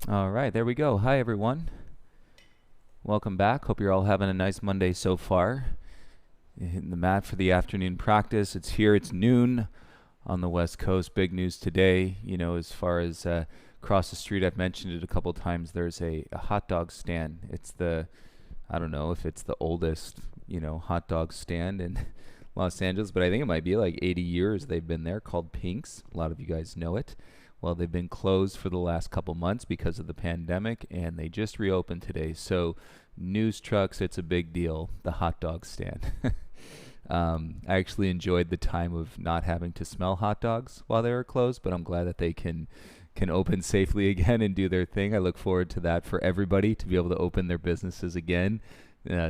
All right, there we go. Hi, everyone. Welcome back. Hope you're all having a nice Monday so far. You're hitting the mat for the afternoon practice. It's here. It's noon on the West Coast. Big news today. As far as across the street, I've mentioned it a couple times. There's a hot dog stand. I don't know if it's the oldest, hot dog stand in Los Angeles, but I think it might be like 80 years they've been there, called Pink's. A lot of you guys know it. Well, they've been closed for the last couple months because of the pandemic, and they just reopened today. So, news trucks, it's a big deal, the hot dog stand. I actually enjoyed the time of not having to smell hot dogs while they were closed, but I'm glad that they can open safely again and do their thing. I look forward to that for everybody to be able to open their businesses again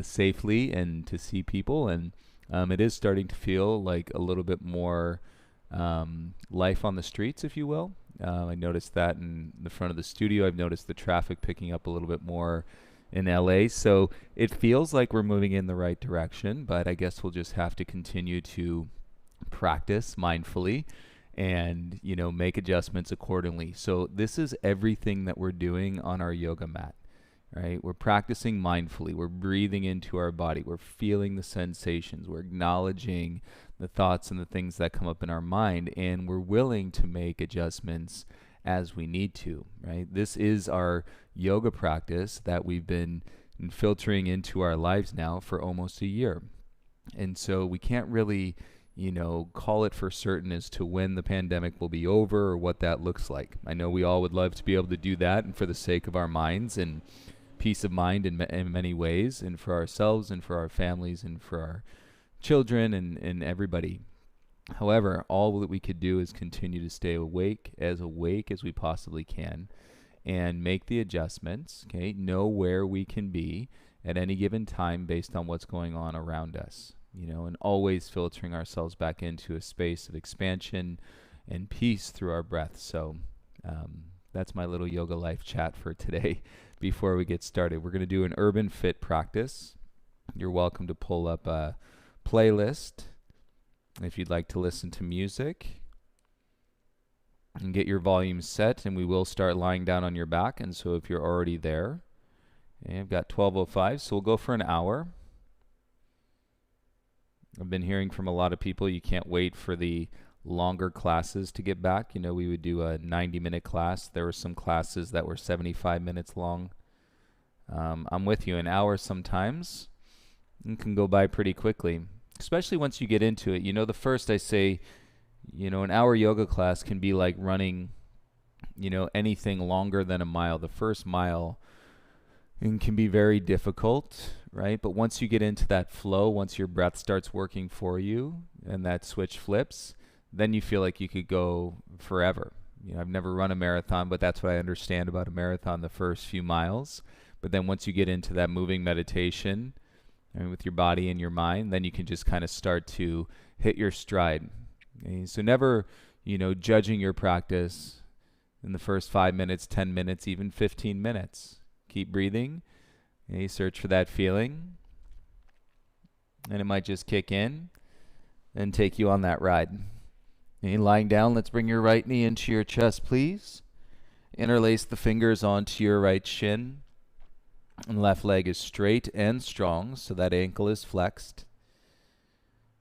safely and to see people. And it is starting to feel like a little bit more life on the streets, if you will. I noticed that in the front of the studio. I've noticed the traffic picking up a little bit more in LA. So it feels like we're moving in the right direction, but I guess we'll just have to continue to practice mindfully and, make adjustments accordingly. So this is everything that we're doing on our yoga mat, right? We're practicing mindfully. We're breathing into our body. We're feeling the sensations. We're acknowledging the thoughts and the things that come up in our mind, and we're willing to make adjustments as we need to, right? This is our yoga practice that we've been filtering into our lives now for almost a year. And so we can't really, call it for certain as to when the pandemic will be over or what that looks like. I know we all would love to be able to do that, and for the sake of our minds and peace of mind in many ways, and for ourselves and for our families and for our children and everybody. However, all that we could do is continue to stay awake as we possibly can and make the adjustments, okay? Know where we can be at any given time based on what's going on around us, and always filtering ourselves back into a space of expansion and peace through our breath. So that's my little yoga life chat for today. Before we get started, we're going to do an urban fit practice. You're welcome to pull up a playlist if you'd like to listen to music, and get your volume set, and we will start lying down on your back. And so if you're already there, okay, I've got 12:05, so we'll go for an hour. I've been hearing from a lot of people you can't wait for the longer classes to get back. We would do a 90-minute class. There were some classes that were 75 minutes long. I'm with you. An hour sometimes it can go by pretty quickly, especially once you get into it. The first I say, an hour yoga class can be like running, anything longer than a mile. The first mile can be very difficult, right? But once you get into that flow, once your breath starts working for you and that switch flips, then you feel like you could go forever. I've never run a marathon, but that's what I understand about a marathon, the first few miles. But then once you get into that moving meditation, with your body and your mind, then you can just kind of start to hit your stride. Okay? So never, judging your practice in the first 5 minutes, 10 minutes, even 15 minutes. Keep breathing. Okay? Search for that feeling. And it might just kick in and take you on that ride. Okay? Lying down, let's bring your right knee into your chest, please. Interlace the fingers onto your right shin. And left leg is straight and strong, so that ankle is flexed.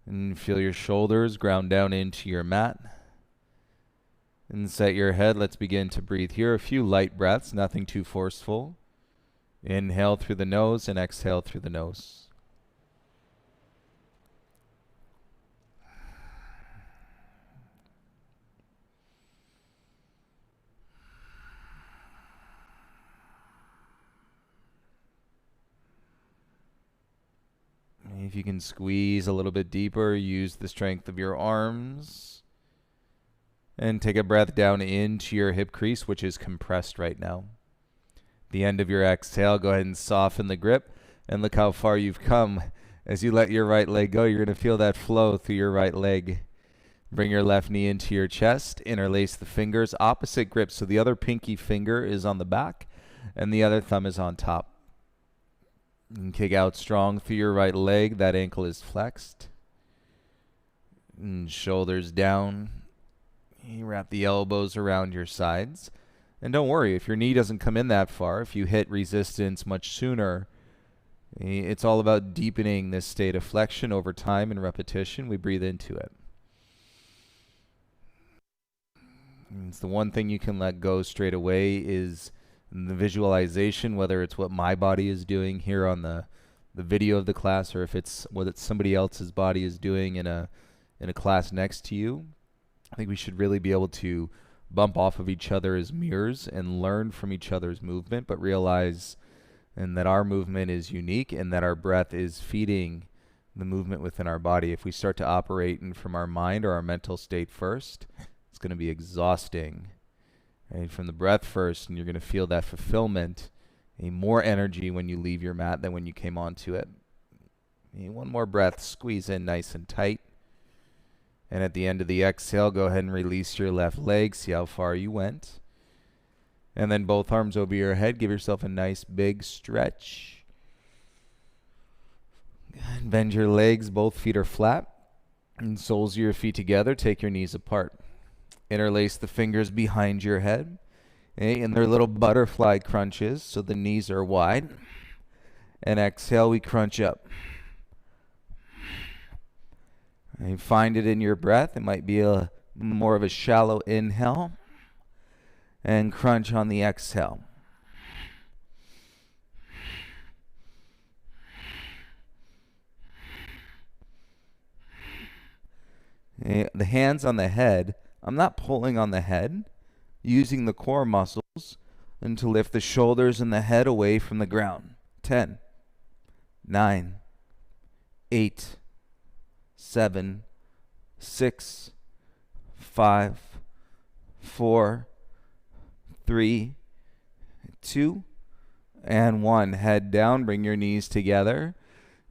And feel your shoulders ground down into your mat. And set your head. Let's begin to breathe here. A few light breaths, nothing too forceful. Inhale through the nose and exhale through the nose. If you can squeeze a little bit deeper, use the strength of your arms. And take a breath down into your hip crease, which is compressed right now. The end of your exhale, go ahead and soften the grip. And look how far you've come. As you let your right leg go, you're going to feel that flow through your right leg. Bring your left knee into your chest. Interlace the fingers, opposite grip. So the other pinky finger is on the back, and the other thumb is on top. And kick out strong through your right leg. That ankle is flexed. And shoulders down. You wrap the elbows around your sides. And don't worry, if your knee doesn't come in that far, if you hit resistance much sooner, it's all about deepening this state of flexion over time and repetition. We breathe into it. It's the one thing you can let go straight away is the visualization, whether it's what my body is doing here on the video of the class, or if it's what somebody else's body is doing in a class next to you. I think we should really be able to bump off of each other as mirrors and learn from each other's movement, but realize that our movement is unique and that our breath is feeding the movement within our body. If we start to operate from our mind or our mental state first, it's going to be exhausting. Right? From the breath first, and you're going to feel that fulfillment, more energy when you leave your mat than when you came onto it. One more breath, squeeze in nice and tight. And at the end of the exhale, go ahead and release your left leg. See how far you went. And then both arms over your head. Give yourself a nice big stretch. Bend your legs. Both feet are flat. And soles of your feet together. Take your knees apart. Interlace the fingers behind your head. And they're little butterfly crunches, so the knees are wide. And exhale, we crunch up. And find it in your breath. It might be more of a shallow inhale. And crunch on the exhale. The hands on the head. I'm not pulling on the head. Using the core muscles and to lift the shoulders and the head away from the ground. 10, 9, 8, 7, 6, 5, 4, 3, 2, and 1. Head down, bring your knees together,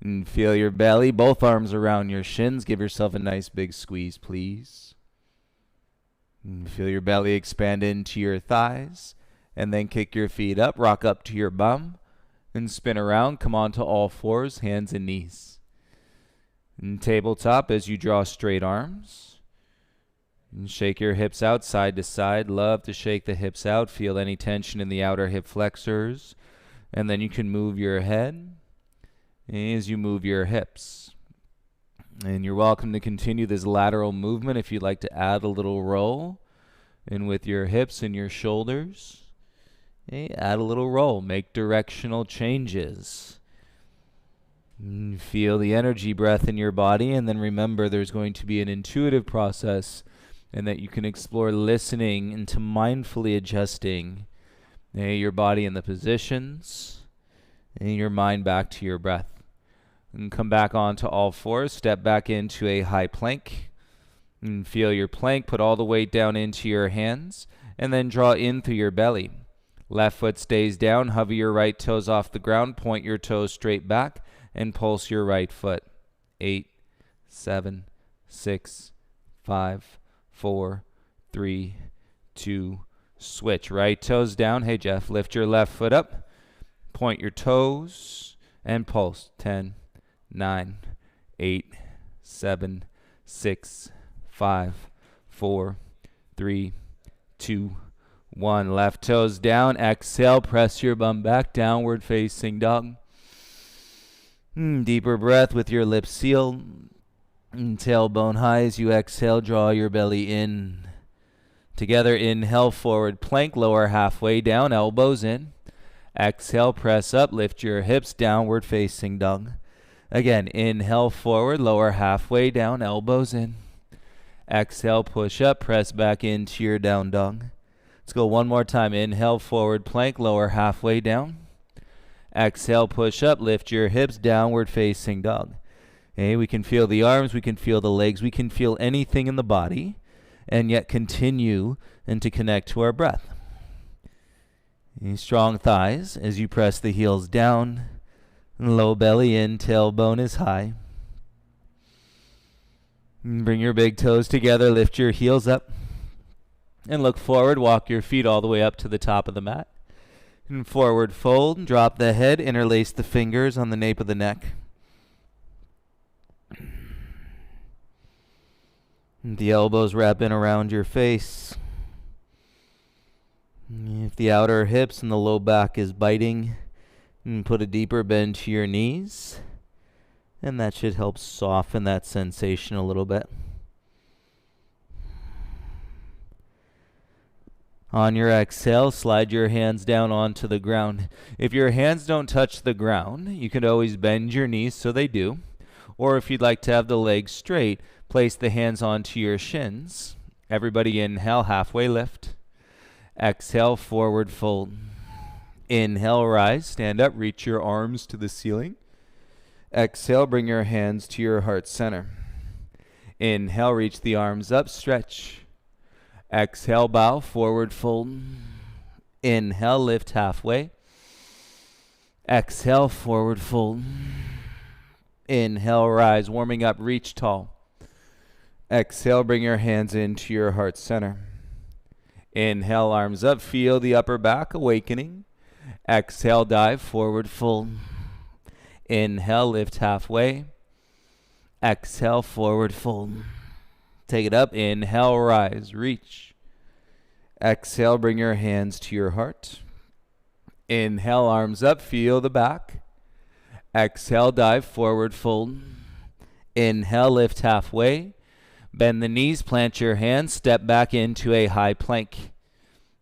and feel your belly, both arms around your shins. Give yourself a nice big squeeze, please. And feel your belly expand into your thighs, and then kick your feet up, rock up to your bum, and spin around. Come on to all fours, hands and knees. And tabletop as you draw straight arms. And shake your hips out side to side. Love to shake the hips out. Feel any tension in the outer hip flexors. And then you can move your head as you move your hips. And you're welcome to continue this lateral movement if you'd like to add a little roll. And with your hips and your shoulders, add a little roll. Make directional changes. And feel the energy breath in your body. And then remember there's going to be an intuitive process and that you can explore listening into mindfully adjusting your body and the positions and your mind back to your breath. And come back onto all fours. Step back into a high plank. And feel your plank. Put all the weight down into your hands. And then draw in through your belly. Left foot stays down. Hover your right toes off the ground. Point your toes straight back. And pulse your right foot. 8, 7, 6, 5, 4, 3, 2, switch. Right toes down. Hey, Jeff, lift your left foot up. Point your toes. And pulse. 10, 9, 8, 7, 6, 5, 4, 3, 2, 1. Left toes down. Exhale. Press your bum back. Downward facing dog. Deeper breath with your lips sealed. Tailbone high as you exhale. Draw your belly in. Together, inhale, forward plank. Lower halfway down. Elbows in. Exhale. Press up. Lift your hips. Downward facing dog. Again, inhale forward, lower halfway down, elbows in. Exhale, push up, press back into your down dog. Let's go one more time. Inhale, forward plank, lower halfway down. Exhale, push up, lift your hips, downward facing dog. Okay, we can feel the arms, we can feel the legs, we can feel anything in the body, and yet continue and to connect to our breath. Strong thighs as you press the heels down. Low belly in, tailbone is high. Bring your big toes together, lift your heels up. And look forward, walk your feet all the way up to the top of the mat. And forward fold, drop the head, interlace the fingers on the nape of the neck. And the elbows wrap in around your face. If the outer hips and the low back is biting, put a deeper bend to your knees, and that should help soften that sensation a little bit. On your exhale, slide your hands down onto the ground. If your hands don't touch the ground, you can always bend your knees so they do. Or if you'd like to have the legs straight, place the hands onto your shins. Everybody inhale, halfway lift. Exhale, forward fold. Inhale, rise, stand up, reach your arms to the ceiling. Exhale, bring your hands to your heart center. Inhale, reach the arms up, stretch. Exhale, bow, forward fold. Inhale, lift halfway. Exhale, forward fold. Inhale, rise, warming up, reach tall. Exhale, bring your hands into your heart center. Inhale, arms up, feel the upper back awakening. Exhale, dive, forward fold. Inhale, lift halfway. Exhale, forward fold. Take it up, inhale, rise, reach. Exhale, bring your hands to your heart. Inhale, arms up, feel the back. Exhale, dive, forward fold. Inhale, lift halfway. Bend the knees, plant your hands, step back into a high plank.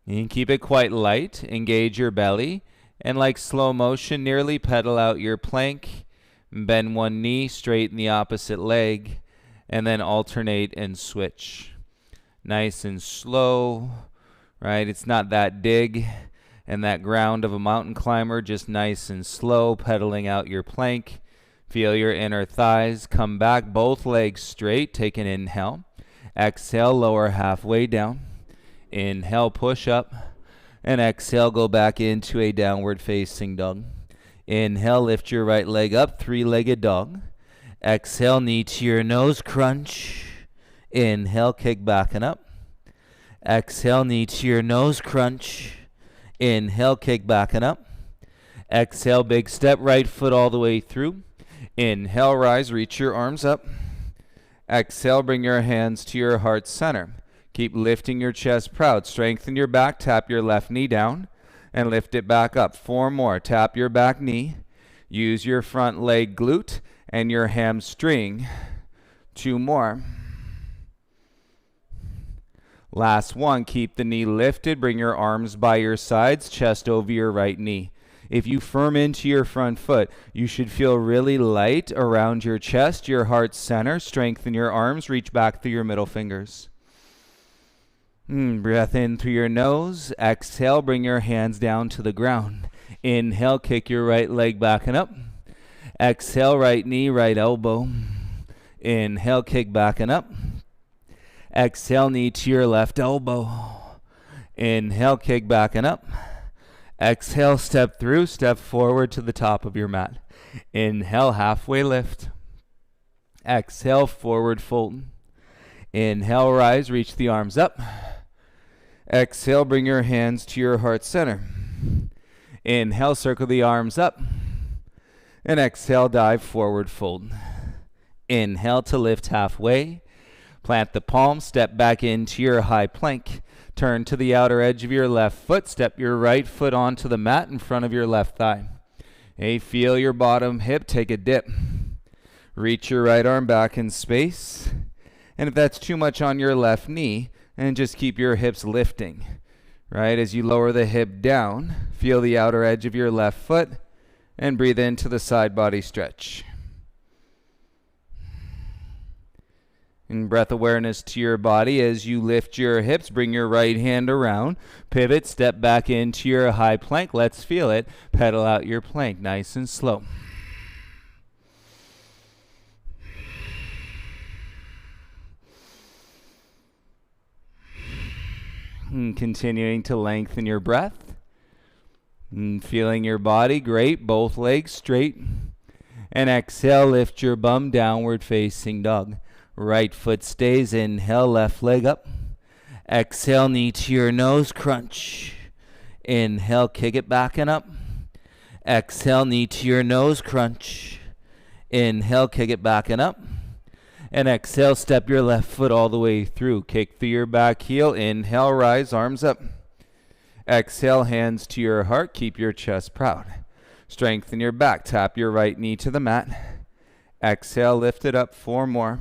You can keep it quite light, engage your belly, and like slow motion, nearly pedal out your plank. Bend one knee, straighten the opposite leg, and then alternate and switch. Nice and slow, right? It's not that dig and that ground of a mountain climber, just nice and slow, pedaling out your plank. Feel your inner thighs. Come back, both legs straight. Take an inhale. Exhale, lower halfway down. Inhale, push up. And exhale, go back into a downward facing dog. Inhale, lift your right leg up, three-legged dog. Exhale, knee to your nose, crunch. Inhale, kick back and up. Exhale, knee to your nose, crunch. Inhale, kick back and up. Exhale, big step, right foot all the way through. Inhale, rise, reach your arms up. Exhale, bring your hands to your heart center. Keep lifting your chest proud. Strengthen your back, tap your left knee down, and lift it back up. 4 more. Tap your back knee. Use your front leg glute and your hamstring. 2 more. Last one. Keep the knee lifted. Bring your arms by your sides, chest over your right knee. If you firm into your front foot, you should feel really light around your chest, your heart center. Strengthen your arms. Reach back through your middle fingers. Breath in through your nose. Exhale, bring your hands down to the ground. Inhale, kick your right leg back and up. Exhale, right knee, right elbow. Inhale, kick back and up. Exhale, knee to your left elbow. Inhale, kick back and up. Exhale, step through, step forward to the top of your mat. Inhale, halfway lift. Exhale, forward fold. Inhale, rise, reach the arms up. Exhale, bring your hands to your heart center. Inhale, circle the arms up. And exhale, dive, forward fold. Inhale to lift halfway. Plant the palms, step back into your high plank. Turn to the outer edge of your left foot. Step your right foot onto the mat in front of your left thigh. Hey, feel your bottom hip. Take a dip. Reach your right arm back in space. And if that's too much on your left knee, and just keep your hips lifting, right? As you lower the hip down, feel the outer edge of your left foot, and breathe into the side body stretch. And breath awareness to your body as you lift your hips. Bring your right hand around. Pivot, step back into your high plank. Let's feel it. Pedal out your plank nice and slow. And continuing to lengthen your breath. And feeling your body. Great. Both legs straight. And exhale, lift your bum, downward facing dog. Right foot stays. Inhale, left leg up. Exhale, knee to your nose, crunch. Inhale, kick it back and up. Exhale, knee to your nose, crunch. Inhale, kick it back and up. And exhale, step your left foot all the way through. Kick through your back heel. Inhale, rise, arms up. Exhale, hands to your heart. Keep your chest proud. Strengthen your back. Tap your right knee to the mat. Exhale, lift it up. 4 more.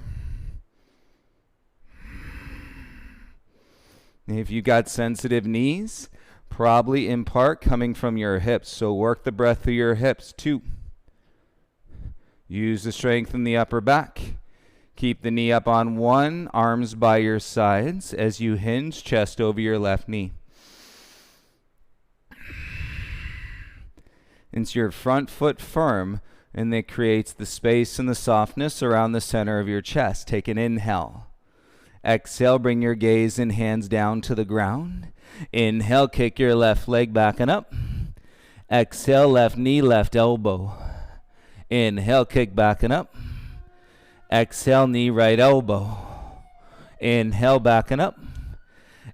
If you got sensitive knees, probably in part coming from your hips. So work the breath through your hips. 2. Use the strength in the upper back. Keep the knee up on 1, arms by your sides as you hinge, chest over your left knee. It's your front foot firm, and that creates the space and the softness around the center of your chest. Take an inhale. Exhale, bring your gaze and hands down to the ground. Inhale, kick your left leg back and up. Exhale, left knee, left elbow. Inhale, kick back and up. Exhale, knee, right elbow. Inhale, back and up.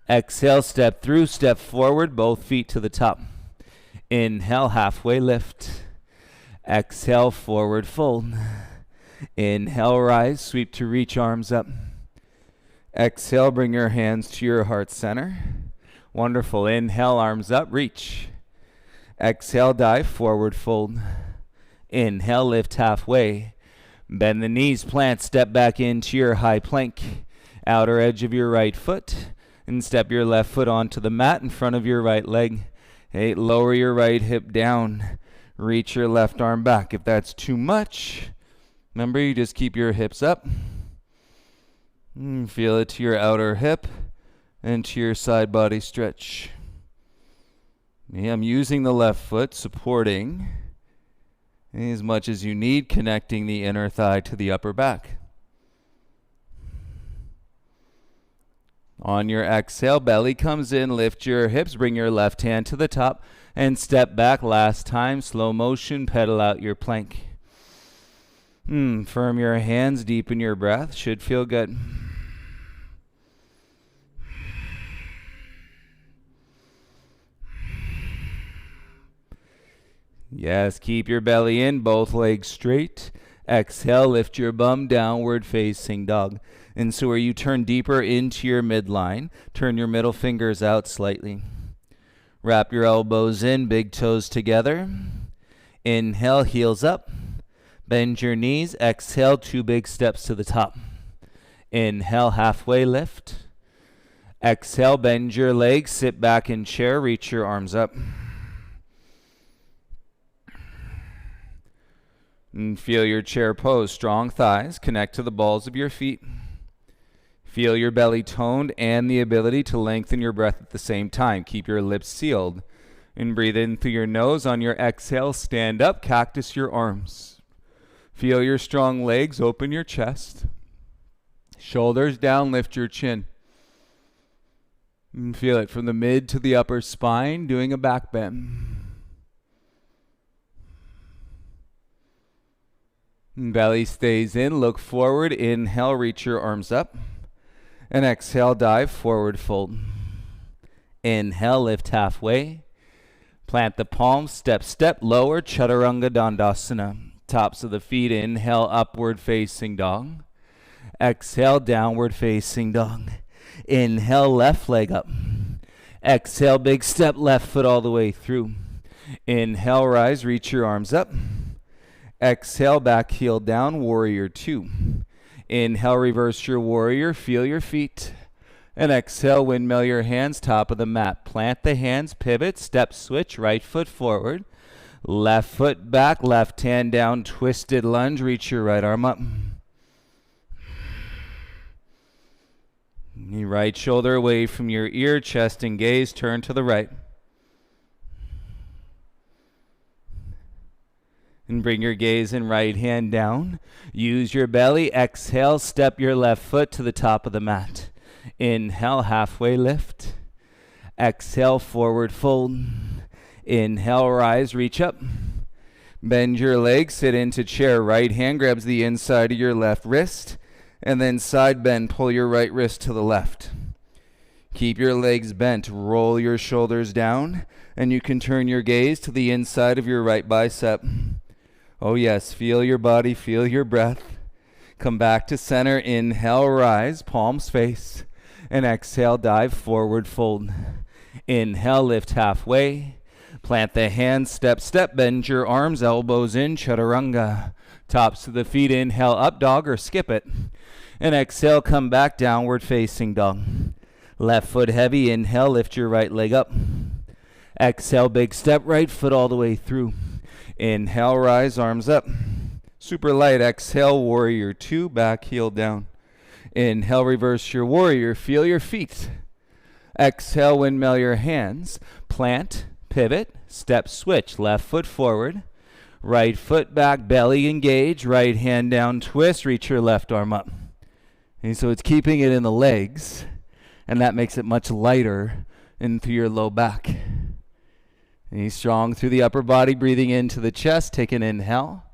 Exhale, step through, step forward, both feet to the top. Inhale, halfway lift. Exhale, forward fold. Inhale, rise, sweep to reach, arms up. Exhale, bring your hands to your heart center. Wonderful. Inhale, arms up, reach. Exhale, dive, forward fold. Inhale, lift halfway. Bend the knees, plant, step back into your high plank. Outer edge of your right foot. And step your left foot onto the mat in front of your right leg. 8, lower your right hip down. Reach your left arm back. If that's too much, remember you just keep your hips up. Feel it to your outer hip and to your side body stretch. I'm using the left foot, supporting as much as you need, connecting the inner thigh to the upper back. On your exhale, belly comes in, lift your hips, bring your left hand to the top, and step back. Last time, slow motion, pedal out your plank. Firm your hands, deepen your breath, should feel good. Yes, keep your belly in, both legs straight. Exhale, lift your bum, downward facing dog. And so where you turn deeper into your midline, turn your middle fingers out slightly. Wrap your elbows in, big toes together. Inhale, heels up. Bend your knees. Exhale, 2 big steps to the top. Inhale, halfway lift. Exhale, bend your legs, sit back in chair, reach your arms up. And feel your chair pose. Strong thighs, connect to the balls of your feet. Feel your belly toned and the ability to lengthen your breath at the same time. Keep your lips sealed. And breathe in through your nose. On your exhale, stand up, cactus your arms. Feel your strong legs, open your chest. Shoulders down, lift your chin. And feel it from the mid to the upper spine, doing a back bend. Belly stays in, look forward, inhale, reach your arms up. And exhale, dive, forward fold. Inhale, lift halfway. Plant the palms, step, step, lower, Chaturanga Dandasana. Tops of the feet, inhale, upward facing dog. Exhale, downward facing dog. Inhale, left leg up. Exhale, big step, left foot all the way through. Inhale, rise, reach your arms up. Exhale, back heel down, warrior 2. Inhale, reverse your warrior, feel your feet. And exhale, windmill your hands, top of the mat. Plant the hands, pivot, step switch, right foot forward. Left foot back, left hand down, twisted lunge, reach your right arm up. Your right shoulder away from your ear, chest and gaze, turn to the right. And bring your gaze and right hand down. Use your belly. Exhale, step your left foot to the top of the mat. Inhale, halfway lift. Exhale, forward fold. Inhale, rise, reach up. Bend your legs, sit into chair. Right hand grabs the inside of your left wrist. And then side bend, pull your right wrist to the left. Keep your legs bent. Roll your shoulders down. And you can turn your gaze to the inside of your right bicep. Oh yes, feel your body, feel your breath. Come back to center, inhale, rise, palms face. And exhale, dive, forward fold. Inhale, lift halfway. Plant the hands, step, step, bend your arms, elbows in, chaturanga. Tops of the feet, inhale, up dog or skip it. And exhale, come back, downward facing dog. Left foot heavy, inhale, lift your right leg up. Exhale, big step, right foot all the way through. Inhale, rise, arms up. Super light, exhale, warrior two, back heel down. Inhale, reverse your warrior, feel your feet. Exhale, windmill your hands. Plant, pivot, step, switch, left foot forward. Right foot back, belly engage, right hand down, twist, reach your left arm up. And so it's keeping it in the legs, and that makes it much lighter into your low back. And strong through the upper body, breathing into the chest, take an inhale.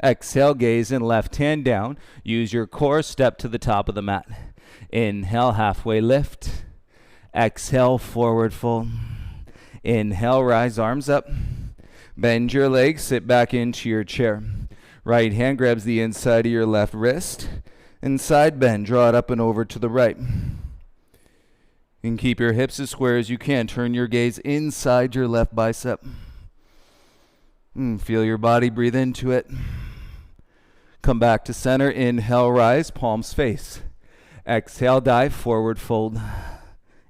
Exhale, gaze in, left hand down. Use your core, step to the top of the mat. Inhale, halfway lift. Exhale, forward fold. Inhale, rise, arms up. Bend your legs, sit back into your chair. Right hand grabs the inside of your left wrist. And side bend, draw it up and over to the right. And keep your hips as square as you can. Turn your gaze inside your left bicep. Feel your body, breathe into it. Come back to center, inhale, rise, palms face. Exhale, dive, forward fold.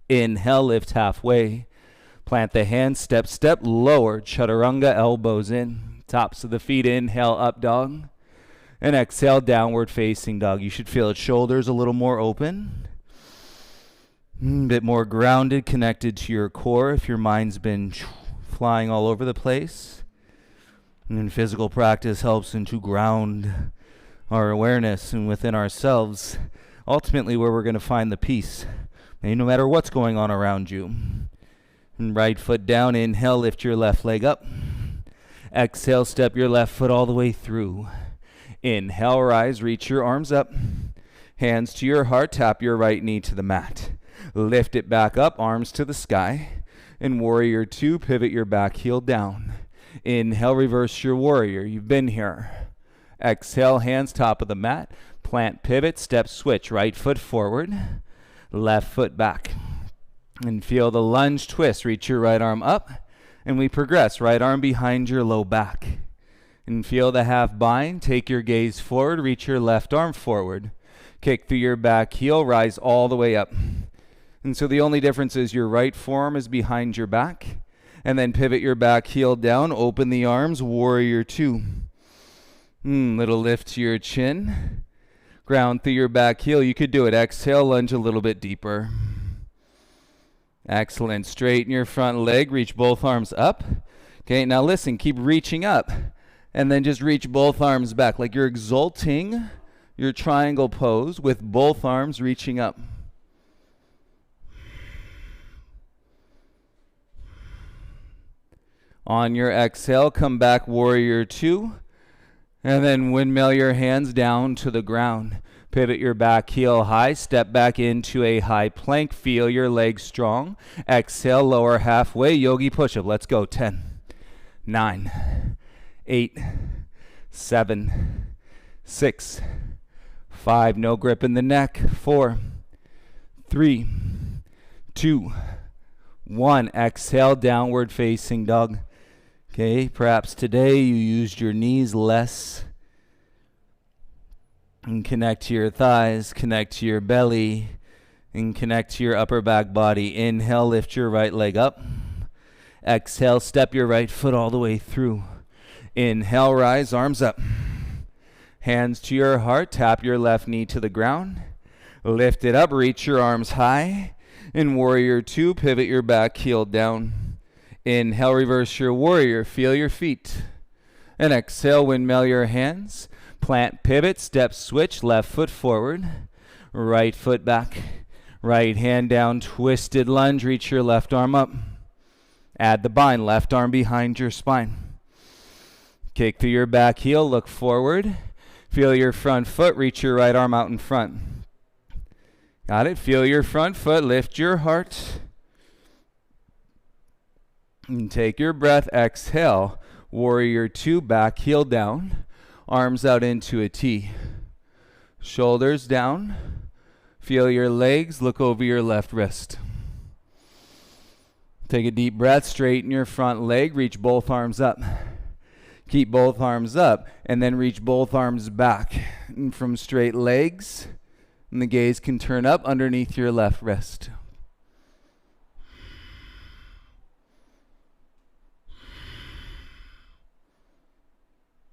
Inhale, lift halfway. Plant the hands, step, step, lower, chaturanga, elbows in. Tops of the feet, inhale, up dog. And exhale, downward facing dog. You should feel its shoulders a little more open. A bit more grounded, connected to your core if your mind's been flying all over the place. And physical practice helps to ground our awareness and within ourselves, ultimately where we're going to find the peace, no matter what's going on around you. And right foot down, inhale, lift your left leg up. Exhale, step your left foot all the way through. Inhale, rise, reach your arms up. Hands to your heart, tap your right knee to the mat. Lift it back up, arms to the sky. In warrior two, pivot your back heel down. Inhale, reverse your warrior. You've been here. Exhale, hands top of the mat. Plant, pivot, step, switch. Right foot forward, left foot back. And feel the lunge twist. Reach your right arm up. And we progress. Right arm behind your low back. And feel the half bind. Take your gaze forward. Reach your left arm forward. Kick through your back heel. Rise all the way up. And so the only difference is your right forearm is behind your back. And then pivot your back heel down. Open the arms. Warrior two. Little lift to your chin. Ground through your back heel. You could do it. Exhale, lunge a little bit deeper. Excellent. Straighten your front leg. Reach both arms up. Okay, now listen. Keep reaching up. And then just reach both arms back. Like you're exalting your triangle pose with both arms reaching up. On your exhale, come back, warrior two. And then windmill your hands down to the ground. Pivot your back heel high. Step back into a high plank. Feel your legs strong. Exhale, lower halfway. Yogi push-up. Let's go. 10, 9, 8, 7, 6, 5. No grip in the neck. 4, 3, 2, 1. Exhale, downward facing dog. Okay, perhaps today you used your knees less. And connect to your thighs, connect to your belly, and connect to your upper back body. Inhale, lift your right leg up. Exhale, step your right foot all the way through. Inhale, rise, arms up. Hands to your heart, tap your left knee to the ground. Lift it up, reach your arms high. In warrior two, pivot your back heel down. Inhale, reverse your warrior, feel your feet. And exhale, windmill your hands. Plant, pivot, step, switch, left foot forward. Right foot back. Right hand down, twisted lunge, reach your left arm up. Add the bind, left arm behind your spine. Kick through your back heel, look forward. Feel your front foot, reach your right arm out in front. Got it? Feel your front foot, lift your heart. And take your breath, exhale. Warrior two, back heel down. Arms out into a T. Shoulders down. Feel your legs, look over your left wrist. Take a deep breath, straighten your front leg, reach both arms up. Keep both arms up, and then reach both arms back. And from straight legs, and the gaze can turn up underneath your left wrist.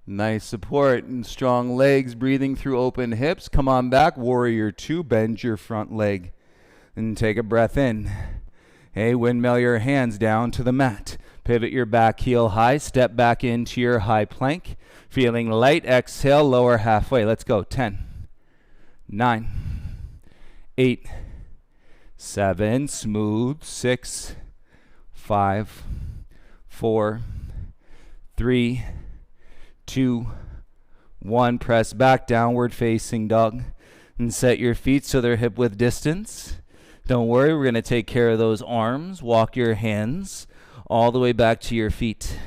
Nice support and strong legs, breathing through open hips. Come on back, warrior two, bend your front leg. And take a breath in. Hey, windmill your hands down to the mat. Pivot your back heel high, step back into your high plank. Feeling light, exhale, lower halfway. Let's go. 10, 9, 8, 7, smooth, 6, 5, 4, 3, 2, 1. Press back, downward facing dog. And set your feet so they're hip width distance. Don't worry, we're going to take care of those arms. Walk your hands all the way back to your feet.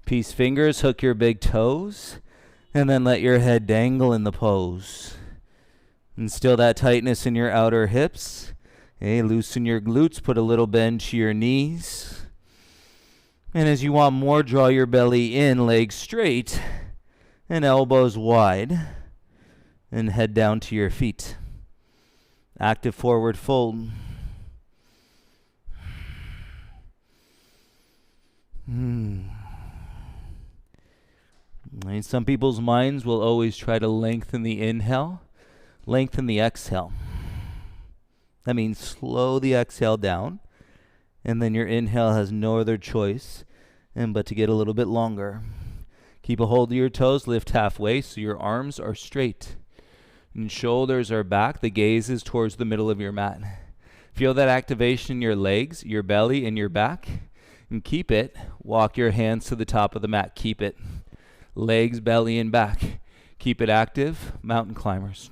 Peace fingers, hook your big toes, and then let your head dangle in the pose. Instill that tightness in your outer hips. Okay, loosen your glutes, put a little bend to your knees. And as you want more, draw your belly in, legs straight, and elbows wide, and head down to your feet. Active forward fold. And some people's minds will always try to lengthen the inhale, lengthen the exhale. That means slow the exhale down, and then your inhale has no other choice but to get a little bit longer. Keep a hold of your toes, lift halfway so your arms are straight. And shoulders are back, the gaze is towards the middle of your mat. Feel that activation in your legs, your belly, and your back. And keep it. Walk your hands to the top of the mat. Keep it. Legs, belly, and back. Keep it active. Mountain climbers.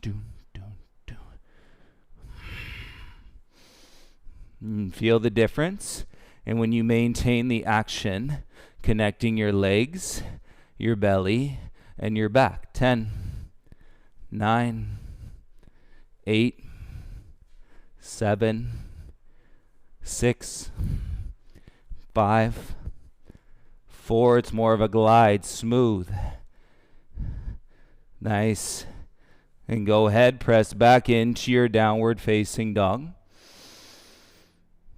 And feel the difference. And when you maintain the action, connecting your legs, your belly, and your back. 10, 9, 8, 7, 6, 5, 4. It's more of a glide, smooth. Nice. And go ahead, press back into your downward facing dog.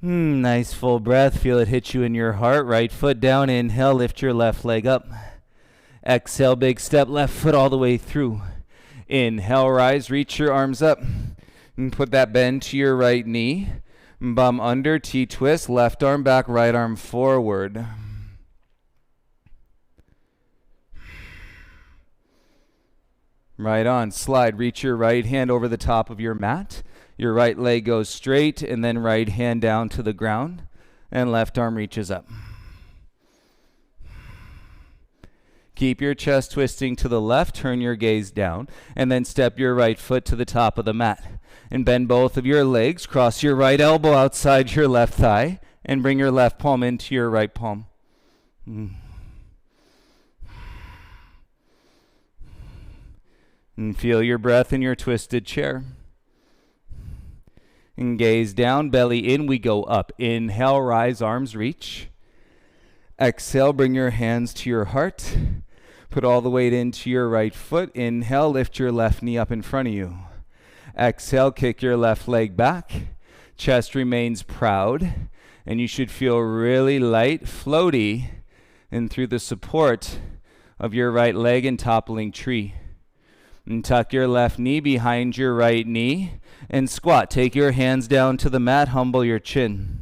Nice full breath. Feel it hit you in your heart. Right foot down. Inhale, lift your left leg up. Exhale, big step, left foot all the way through. Inhale, rise, reach your arms up. And put that bend to your right knee. Bum under, T-twist, left arm back, right arm forward. Right on, slide, reach your right hand over the top of your mat. Your right leg goes straight, and then right hand down to the ground, and left arm reaches up. Keep your chest twisting to the left, turn your gaze down, and then step your right foot to the top of the mat. And bend both of your legs, cross your right elbow outside your left thigh, and bring your left palm into your right palm. And feel your breath in your twisted chair. And gaze down, belly in, we go up. Inhale, rise, arms reach. Exhale, bring your hands to your heart. Put all the weight into your right foot. Inhale, lift your left knee up in front of you. Exhale, kick your left leg back. Chest remains proud. And you should feel really light, floaty, and through the support of your right leg and toppling tree. And tuck your left knee behind your right knee and squat. Take your hands down to the mat, humble your chin.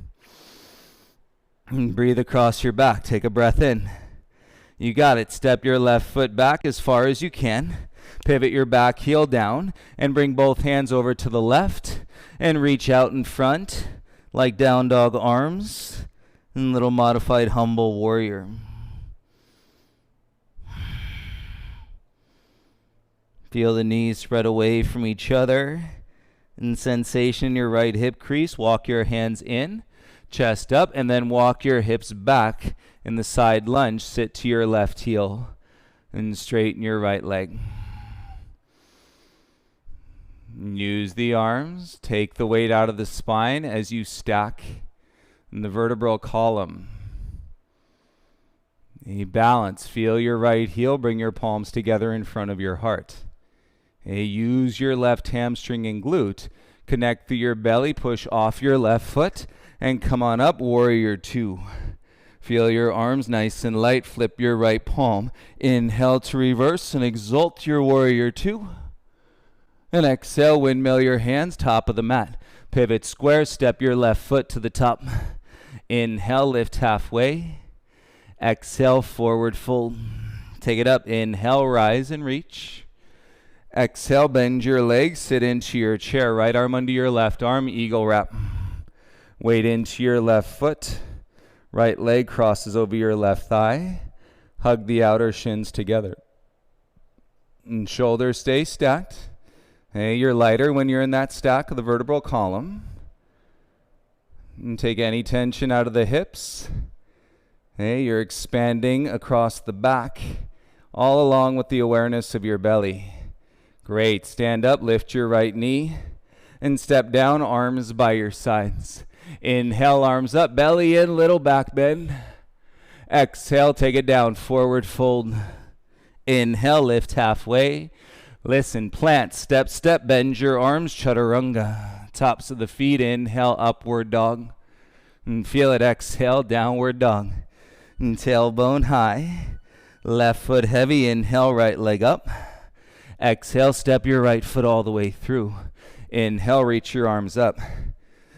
And breathe across your back. Take a breath in. You got it. Step your left foot back as far as you can. Pivot your back heel down and bring both hands over to the left and reach out in front like down dog arms and little modified humble warrior. Feel the knees spread away from each other and sensation in your right hip crease. Walk your hands in, chest up, and then walk your hips back in the side lunge. Sit to your left heel and straighten your right leg. Use the arms. Take the weight out of the spine as you stack in the vertebral column. Balance. Feel your right heel. Bring your palms together in front of your heart. Use your left hamstring and glute. Connect through your belly. Push off your left foot and come on up. Warrior two. Feel your arms nice and light. Flip your right palm. Inhale to reverse and exalt your warrior two. And exhale, windmill your hands, top of the mat. Pivot square, step your left foot to the top. Inhale, lift halfway. Exhale, forward fold. Take it up. Inhale, rise and reach. Exhale, bend your legs, sit into your chair. Right arm under your left arm, eagle wrap. Weight into your left foot. Right leg crosses over your left thigh. Hug the outer shins together. And shoulders stay stacked. You're lighter when you're in that stack of the vertebral column. And take any tension out of the hips. You're expanding across the back, all along with the awareness of your belly. Great. Stand up, lift your right knee, and step down, arms by your sides. Inhale, arms up, belly in, little back bend. Exhale, take it down, forward fold. Inhale, lift halfway. Listen, plant, step, step, bend your arms, chaturanga. Tops of the feet, inhale, upward dog. And feel it, exhale, downward dog. And tailbone high. Left foot heavy, inhale, right leg up. Exhale, step your right foot all the way through. Inhale, reach your arms up.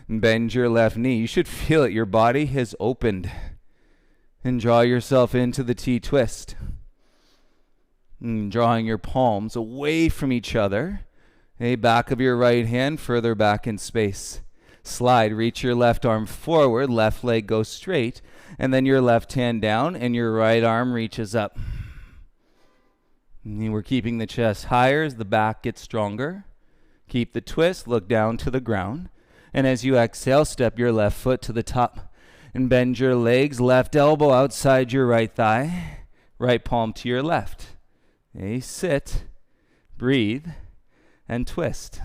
Bend your left knee. You should feel it, your body has opened. And draw yourself into the T-twist. Drawing your palms away from each other. Back of your right hand further back in space. Slide, reach your left arm forward, left leg goes straight, and then your left hand down and your right arm reaches up. And we're keeping the chest higher as the back gets stronger. Keep the twist, look down to the ground. And as you exhale, step your left foot to the top and bend your legs, left elbow outside your right thigh, right palm to your left. Sit, breathe, and twist.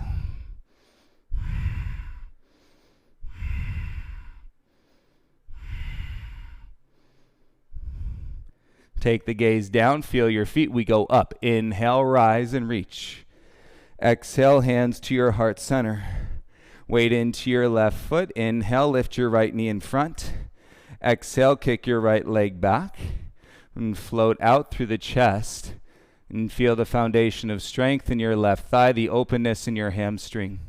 Take the gaze down, feel your feet. We go up. Inhale, rise and reach. Exhale, hands to your heart center. Weight into your left foot. Inhale, lift your right knee in front. Exhale, kick your right leg back and float out through the chest. And feel the foundation of strength in your left thigh, the openness in your hamstring.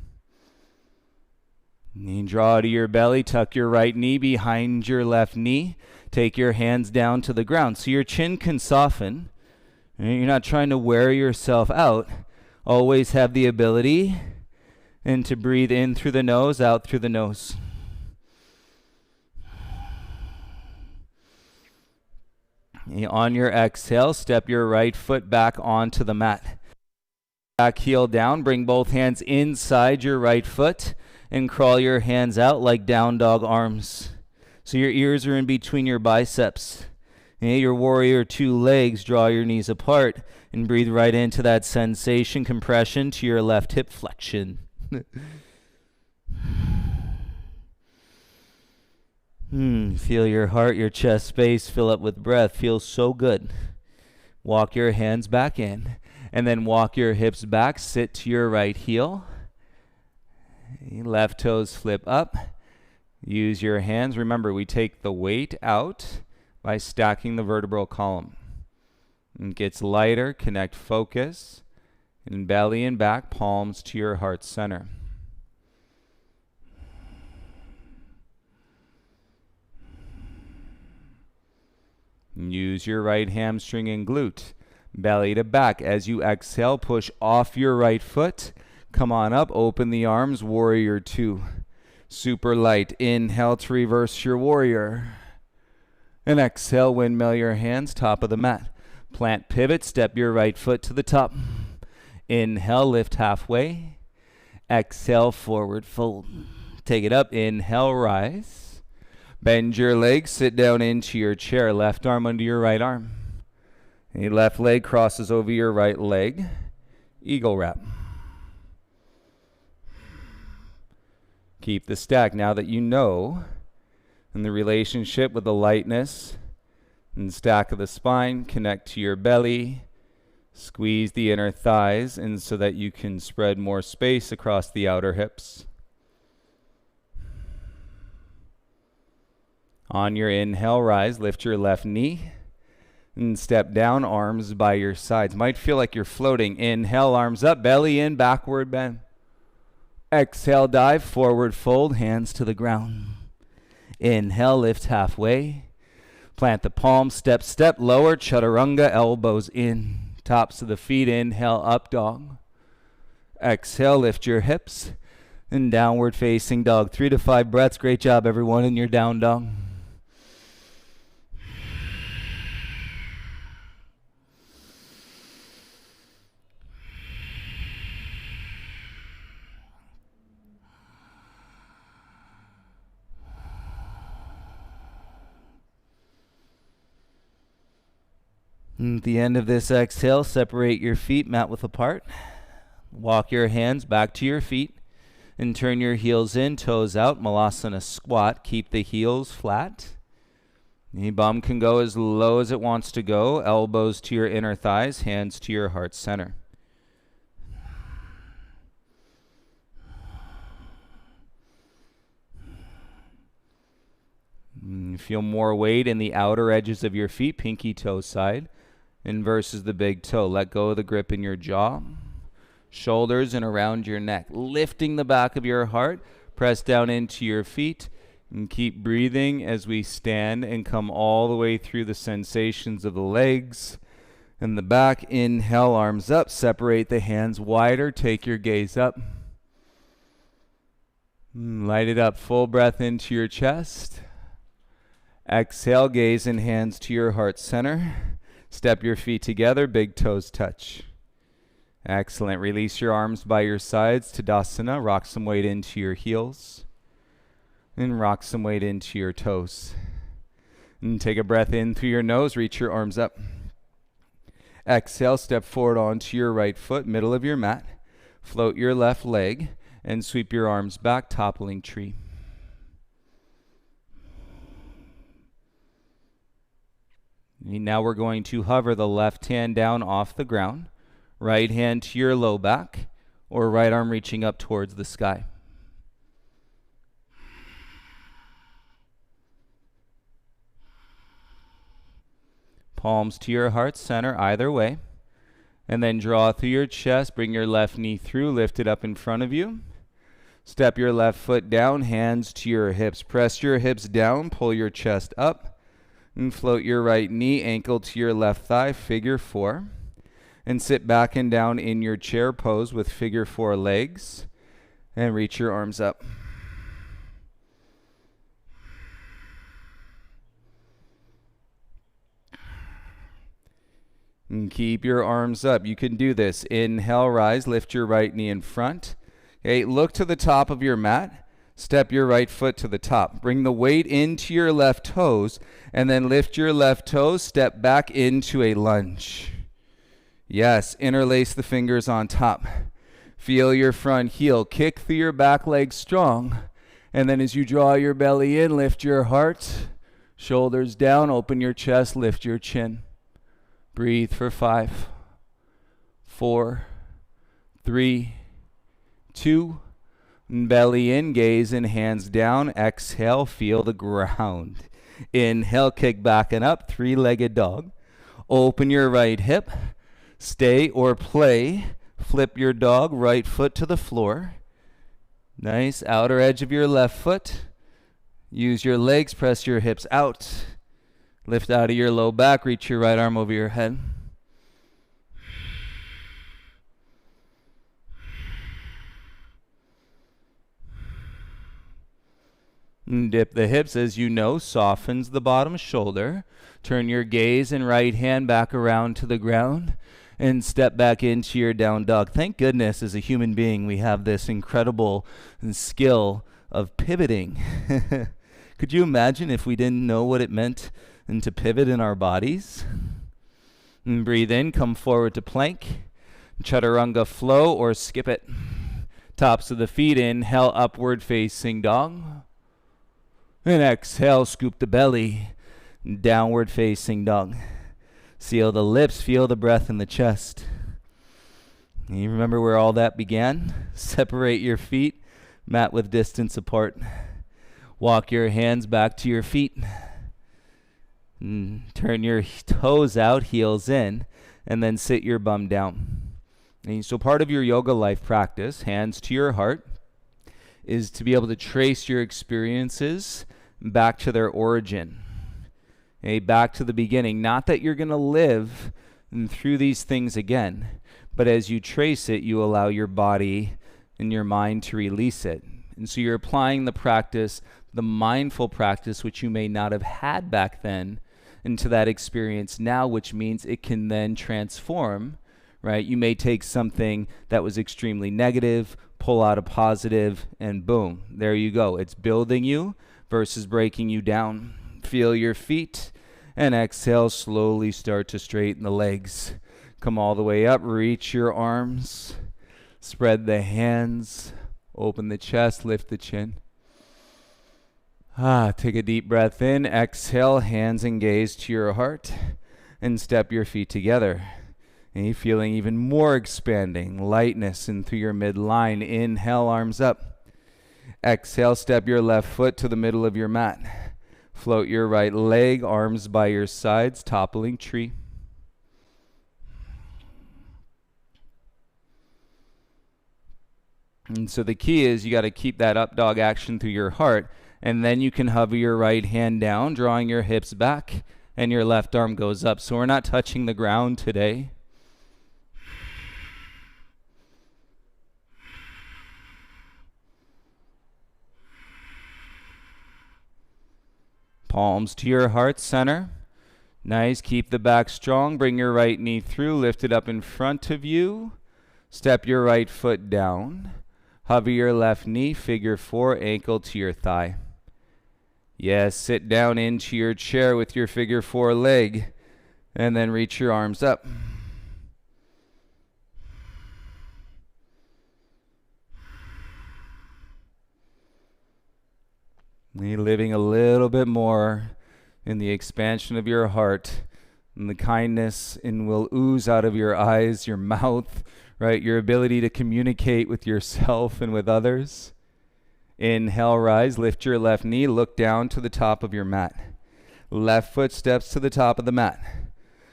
And draw to your belly, tuck your right knee behind your left knee. Take your hands down to the ground so your chin can soften. And you're not trying to wear yourself out. Always have the ability and to breathe in through the nose, out through the nose. On your exhale, step your right foot back onto the mat. Back heel down, bring both hands inside your right foot and crawl your hands out like down dog arms. So your ears are in between your biceps. Your warrior two legs, draw your knees apart and breathe right into that sensation, compression to your left hip flexion. Feel your heart, your chest space fill up with breath. Feels so good. Walk your hands back in and then walk your hips back. Sit to your right heel. Left toes flip up. Use your hands. Remember, we take the weight out by stacking the vertebral column. It gets lighter. Connect focus. And belly and back, palms to your heart center. Use your right hamstring and glute. Belly to back. As you exhale, push off your right foot. Come on up. Open the arms. Warrior two. Super light. Inhale to reverse your warrior. And exhale, windmill your hands. Top of the mat. Plant pivot. Step your right foot to the top. Inhale, lift halfway. Exhale, forward fold. Take it up. Inhale, rise. Bend your legs, sit down into your chair. Left arm under your right arm. Your left leg crosses over your right leg. Eagle wrap. Keep the stack. Now that you know And the relationship with the lightness and stack of the spine, connect to your belly, squeeze the inner thighs, and so that you can spread more space across the outer hips. On your inhale, rise, lift your left knee, and step down, arms by your sides. Might feel like you're floating. Inhale, arms up, belly in, backward bend. Exhale, dive, forward fold, hands to the ground. Inhale, lift halfway. Plant the palms, step, lower, chaturanga, elbows in. Tops of the feet, inhale, up dog. Exhale, lift your hips. And downward facing dog. 3 to 5 breaths. Great job, everyone, in your down dog. And at the end of this exhale, separate your feet mat width apart. Walk your hands back to your feet and turn your heels in, toes out, Malasana squat. Keep the heels flat. The bum can go as low as it wants to go. Elbows to your inner thighs, hands to your heart center. Feel more weight in the outer edges of your feet, pinky toe side, and versus the big toe. Let go of the grip in your jaw, shoulders and around your neck. Lifting the back of your heart, press down into your feet, and keep breathing as we stand and come all the way through the sensations of the legs and the back. Inhale, arms up, separate the hands wider, take your gaze up. Light it up, full breath into your chest. Exhale, gaze and hands to your heart center. Step your feet together, big toes touch. Excellent. Release your arms by your sides. Tadasana. Rock some weight into your heels. And rock some weight into your toes. And take a breath in through your nose. Reach your arms up. Exhale. Step forward onto your right foot, middle of your mat. Float your left leg and sweep your arms back, toppling tree. Now we're going to hover the left hand down off the ground, right hand to your low back, or right arm reaching up towards the sky. Palms to your heart center, either way. And then draw through your chest, bring your left knee through, lift it up in front of you. Step your left foot down, hands to your hips. Press your hips down, pull your chest up. And float your right knee, ankle to your left thigh, figure 4. And sit back and down in your chair pose with figure 4 legs. And reach your arms up. And keep your arms up. You can do this. Inhale, rise, lift your right knee in front. Okay, look to the top of your mat. Step your right foot to the top. Bring the weight into your left toes, and then lift your left toes, step back into a lunge. Yes, interlace the fingers on top. Feel your front heel. Kick through your back leg strong. And then as you draw your belly in, lift your heart. Shoulders down, open your chest, lift your chin. Breathe for 5, 4, 3, 2, belly in, gaze and hands down. Exhale, feel the ground. Inhale, kick back and up, 3-legged dog. Open your right hip, stay or play. Flip your dog, right foot to the floor. Nice, outer edge of your left foot. Use your legs, press your hips out. Lift out of your low back, reach your right arm over your head. And dip the hips, as you know, softens the bottom shoulder. Turn your gaze and right hand back around to the ground and step back into your down dog. Thank goodness as a human being we have this incredible skill of pivoting. Could you imagine if we didn't know what it meant and to pivot in our bodies? And breathe in, come forward to plank. Chaturanga flow or skip it. Tops of the feet, inhale, upward facing dog. And exhale, scoop the belly, downward facing dog. Seal the lips, feel the breath in the chest. And you remember where all that began? Separate your feet, mat width distance apart. Walk your hands back to your feet. Turn your toes out, heels in, and then sit your bum down. And so part of your yoga life practice, hands to your heart, is to be able to trace your experiences back to their origin. Okay, back to the beginning. Not that you're going to live through these things again, but as you trace it, you allow your body and your mind to release it. And so you're applying the practice, the mindful practice, which you may not have had back then, into that experience now, which means it can then transform, right? You may take something that was extremely negative, pull out a positive, and boom, there you go. It's building you versus breaking you down. Feel your feet, and exhale, slowly start to straighten the legs. Come all the way up, reach your arms, spread the hands, open the chest, lift the chin. Take a deep breath in, exhale, hands and gaze to your heart, and step your feet together. And you're feeling even more expanding, lightness in through your midline. Inhale, arms up. Exhale, step your left foot to the middle of your mat. Float your right leg, arms by your sides, toppling tree. And so the key is you got to keep that up dog action through your heart, and then you can hover your right hand down, drawing your hips back, and your left arm goes up. So we're not touching the ground today. Palms to your heart center. Nice. Keep the back strong. Bring your right knee through. Lift it up in front of you. Step your right foot down. Hover your left knee. Figure 4. Ankle to your thigh. Yes. Sit down into your chair with your figure 4 leg. And then reach your arms up. You're living a little bit more in the expansion of your heart, and the kindness and will ooze out of your eyes, your mouth, right? Your ability to communicate with yourself and with others. Inhale, rise, lift your left knee, look down to the top of your mat. Left foot steps to the top of the mat.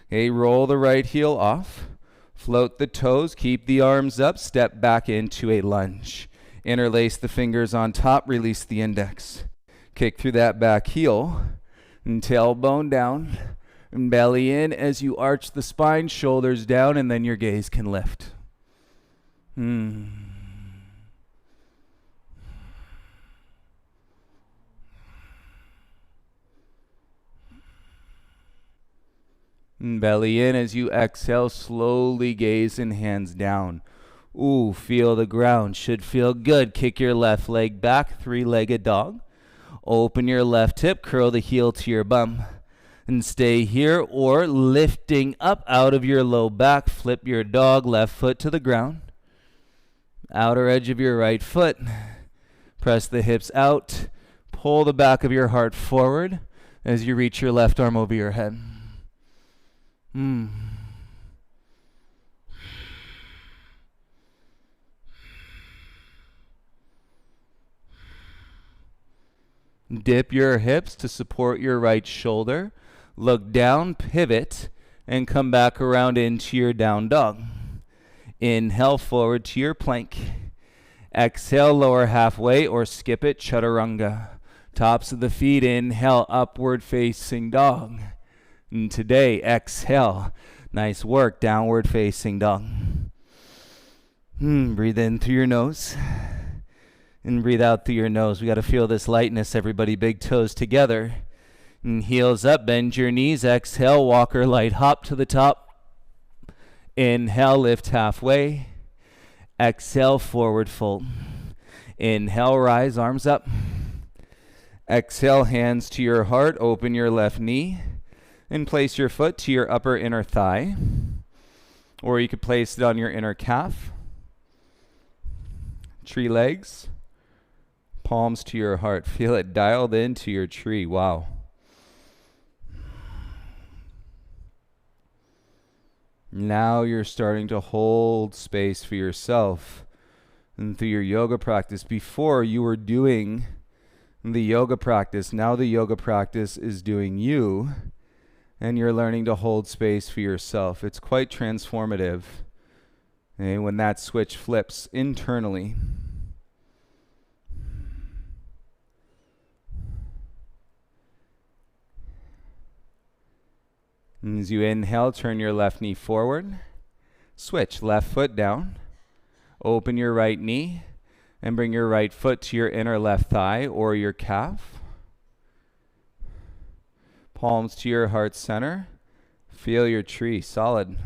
Okay, roll the right heel off, float the toes, keep the arms up, step back into a lunge. Interlace the fingers on top, release the index. Kick through that back heel, and tailbone down, and belly in as you arch the spine, shoulders down, and then your gaze can lift. And belly in as you exhale, slowly gaze and hands down. Ooh, feel the ground, should feel good. Kick your left leg back, 3-legged dog. Open your left hip, curl the heel to your bum, and stay here, or lifting up out of your low back, flip your dog, left foot to the ground. Outer edge of your right foot, press the hips out, pull the back of your heart forward as you reach your left arm over your head. Dip your hips to support your right shoulder. Look down, pivot, and come back around into your down dog. Inhale forward to your plank. Exhale, lower halfway or skip it, chaturanga. Tops of the feet, inhale, upward facing dog. And today, exhale. Nice work, downward facing dog. Breathe in through your nose. And breathe out through your nose. We got to feel this lightness, everybody. Big toes together. And heels up, bend your knees. Exhale, walker light hop to the top. Inhale, lift halfway. Exhale, forward fold. Inhale, rise, arms up. Exhale, hands to your heart. Open your left knee. And place your foot to your upper inner thigh. Or you could place it on your inner calf. Tree legs. palms to your heart. Feel it dialed into your tree. Wow. Now you're starting to hold space for yourself and through your yoga practice. Before you were doing the yoga practice, now the yoga practice is doing you, and you're learning to hold space for yourself. It's quite transformative, when that switch flips internally. And as you inhale, turn your left knee forward. Switch, left foot down. Open your right knee and bring your right foot to your inner left thigh or your calf. Palms to your heart center. Feel your tree, solid.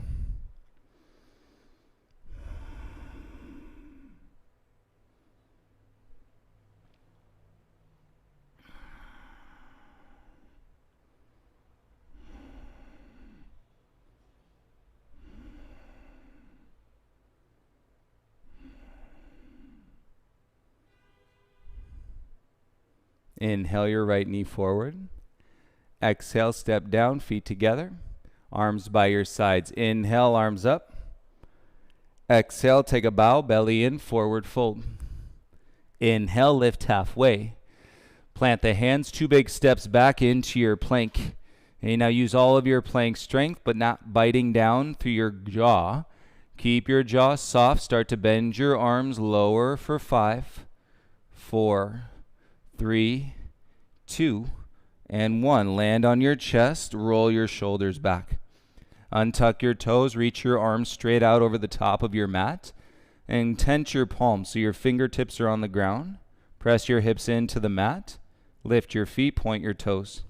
Inhale your right knee forward. Exhale, step down, feet together. Arms by your sides. Inhale, arms up. Exhale, take a bow, belly in, forward fold. Inhale, lift halfway. Plant the hands, 2 big steps back into your plank. Okay, now use all of your plank strength, but not biting down through your jaw. Keep your jaw soft. Start to bend your arms lower for 5, 4, 3, 2, and 1. Land on your chest. Roll your shoulders back. Untuck your toes. Reach your arms straight out over the top of your mat. And tense your palms so your fingertips are on the ground. Press your hips into the mat. Lift your feet. Point your toes.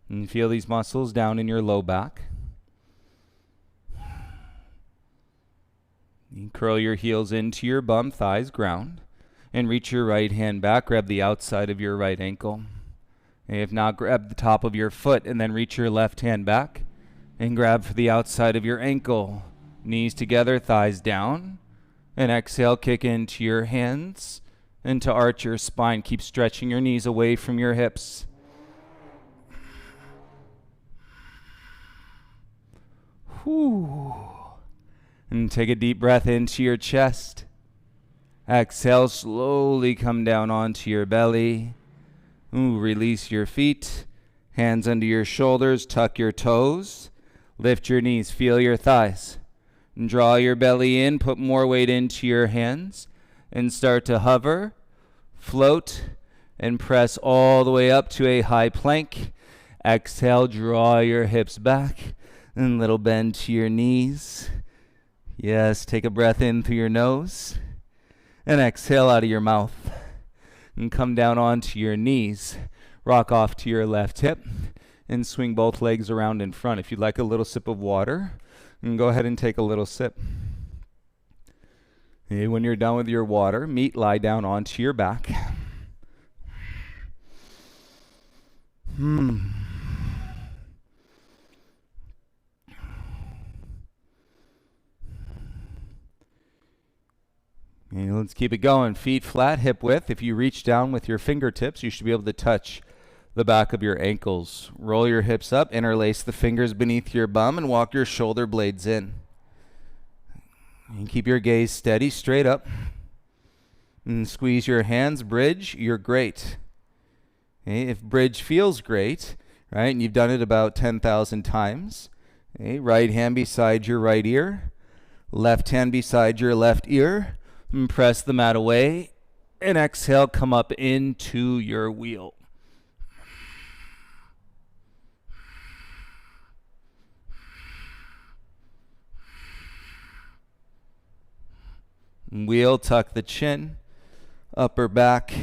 And feel these muscles down in your low back. You curl your heels into your bum, thighs ground. And reach your right hand back. Grab the outside of your right ankle. If not, grab the top of your foot and then reach your left hand back. And grab for the outside of your ankle. Knees together, thighs down. And exhale, kick into your hands. And to arch your spine. Keep stretching your knees away from your hips. Whew. And take a deep breath into your chest. Exhale, slowly come down onto your belly. Release your feet. Hands under your shoulders, tuck your toes. Lift your knees, feel your thighs. And draw your belly in, put more weight into your hands. And start to hover, float, and press all the way up to a high plank. Exhale, draw your hips back. And little bend to your knees. Yes, take a breath in through your nose. And exhale out of your mouth. And come down onto your knees. Rock off to your left hip. And swing both legs around in front. If you'd like a little sip of water, and go ahead and take a little sip. Okay, when you're done with your water, lie down onto your back. Okay, let's keep it going. Feet flat, hip width. If you reach down with your fingertips, you should be able to touch the back of your ankles. Roll your hips up, interlace the fingers beneath your bum, and walk your shoulder blades in. And keep your gaze steady, straight up. And squeeze your hands, bridge, you're great. Okay, if bridge feels great, right, and you've done it about 10,000 times, okay, right hand beside your right ear, left hand beside your left ear, and press the mat away, and exhale, come up into your wheel. Wheel, tuck the chin, upper back,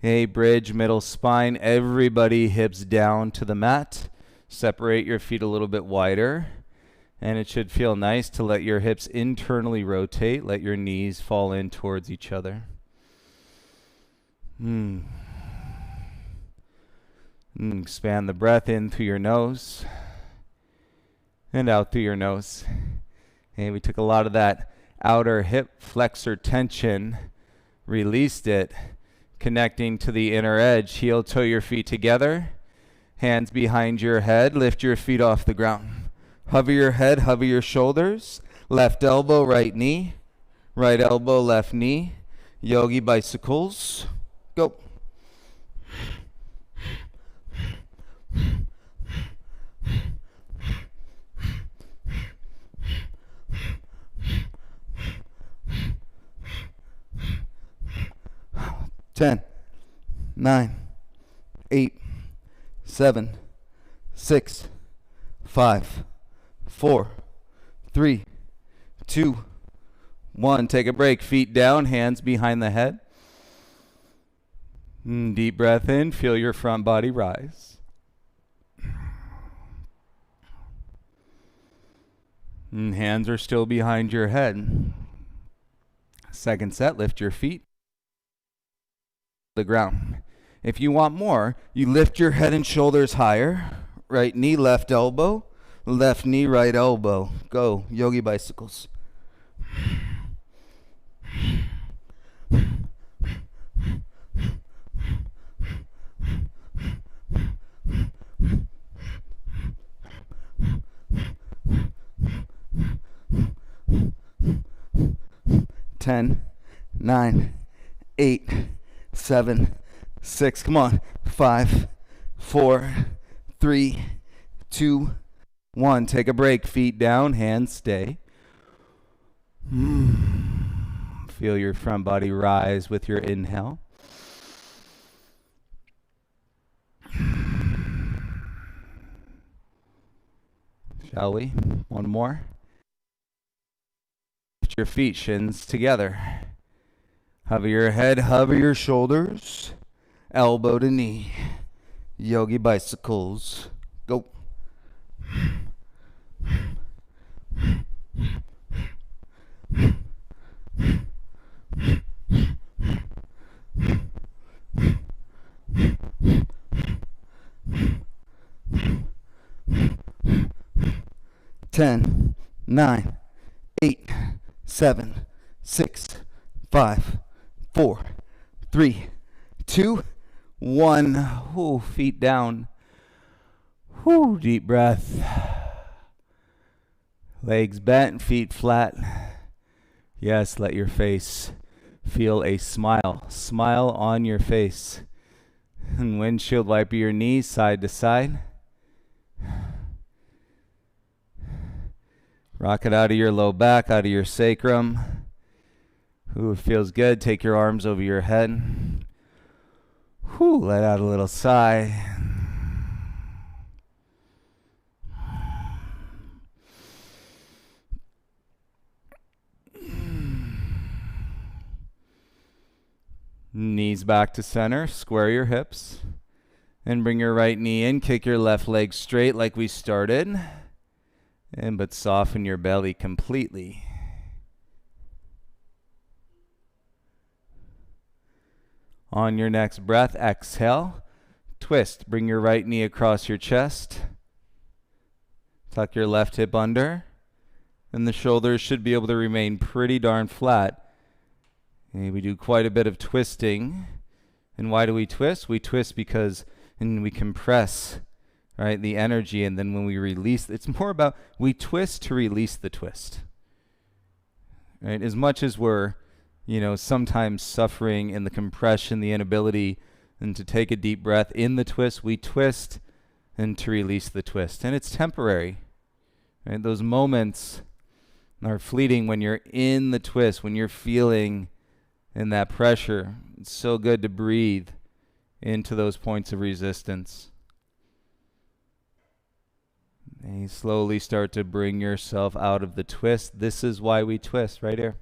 bridge, middle spine. Everybody hips down to the mat. Separate your feet a little bit wider. And it should feel nice to let your hips internally rotate. Let your knees fall in towards each other. Expand the breath in through your nose and out through your nose. Okay, we took a lot of that outer hip flexor tension, released it, Connecting to the inner edge. Heel toe your feet together. Hands behind your head. Lift your feet off the ground. Hover your head, hover your shoulders. Left elbow, right knee. Right elbow, left knee. Yogi Bicycles. Go. Ten, 9, 8, 7, 6, 5, 4, 3, 2, 1. Take a break. Feet down, hands behind the head. Deep breath in. Feel your front body rise. Hands are still behind your head. Second set, lift your feet the ground. If you want more, you lift your head and shoulders higher. Right knee, left elbow. Left knee, right elbow. Go. Yogi Bicycles. Ten, 9, 8, 7, 6. Come on. 5, 4, 3, 2, 1. Take a break. Feet down, hands stay. Feel your front body rise with your inhale. Shall we? One more. Lift your feet, shins together. Hover your head, hover your shoulders. Elbow to knee. Yogi Bicycles. Go. Ten, 9, 8, 7, 6, 5, 4, 3, 2, 1. Ooh, feet down. Ooh, deep breath. Legs bent, feet flat. Yes, let your face feel a smile. Smile on your face. And windshield wiper your knees side to side. Rock it out of your low back, out of your sacrum. Ooh, it feels good. Take your arms over your head. Whew, let out a little sigh. Knees back to center. Square your hips. And bring your right knee in. Kick your left leg straight like we started. But soften your belly completely. On your next breath, exhale. Twist. Bring your right knee across your chest. Tuck your left hip under. And the shoulders should be able to remain pretty darn flat. And we do quite a bit of twisting. And why do we twist? We twist because we compress, right, the energy, and then when we release, it's more about we twist to release the twist. Right? As much as we're, sometimes suffering in the compression, the inability, and to take a deep breath in the twist, we twist and to release the twist. And it's temporary. Right? Those moments are fleeting when you're in the twist, when you're feeling in that pressure. It's so good to breathe into those points of resistance. And you slowly start to bring yourself out of the twist. This is why we twist, right here.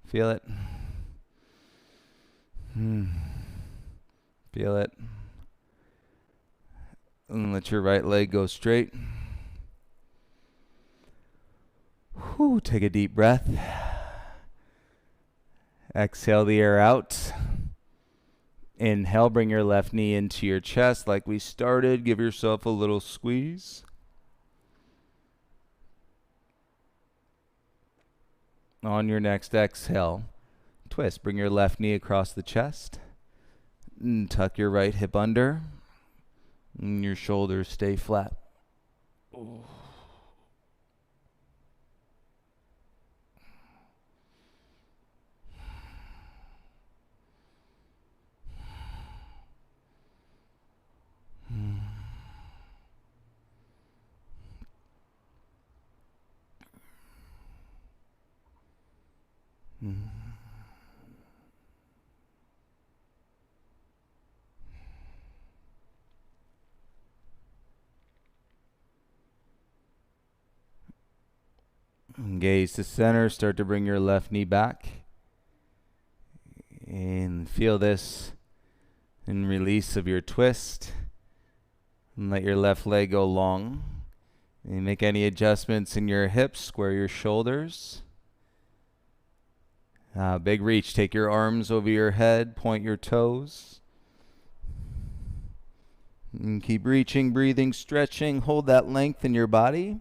Feel it. Feel it. And let your right leg go straight. Whew, take a deep breath. Exhale the air out. Inhale, bring your left knee into your chest like we started. Give yourself a little squeeze. On your next exhale, twist. Bring your left knee across the chest. And tuck your right hip under. And your shoulders stay flat. Oh. Gaze to center. Start to bring your left knee back. And feel this and release of your twist. And let your left leg go long. And make any adjustments in your hips. Square your shoulders. Big reach. Take your arms over your head. Point your toes. And keep reaching, breathing, stretching. Hold that length in your body.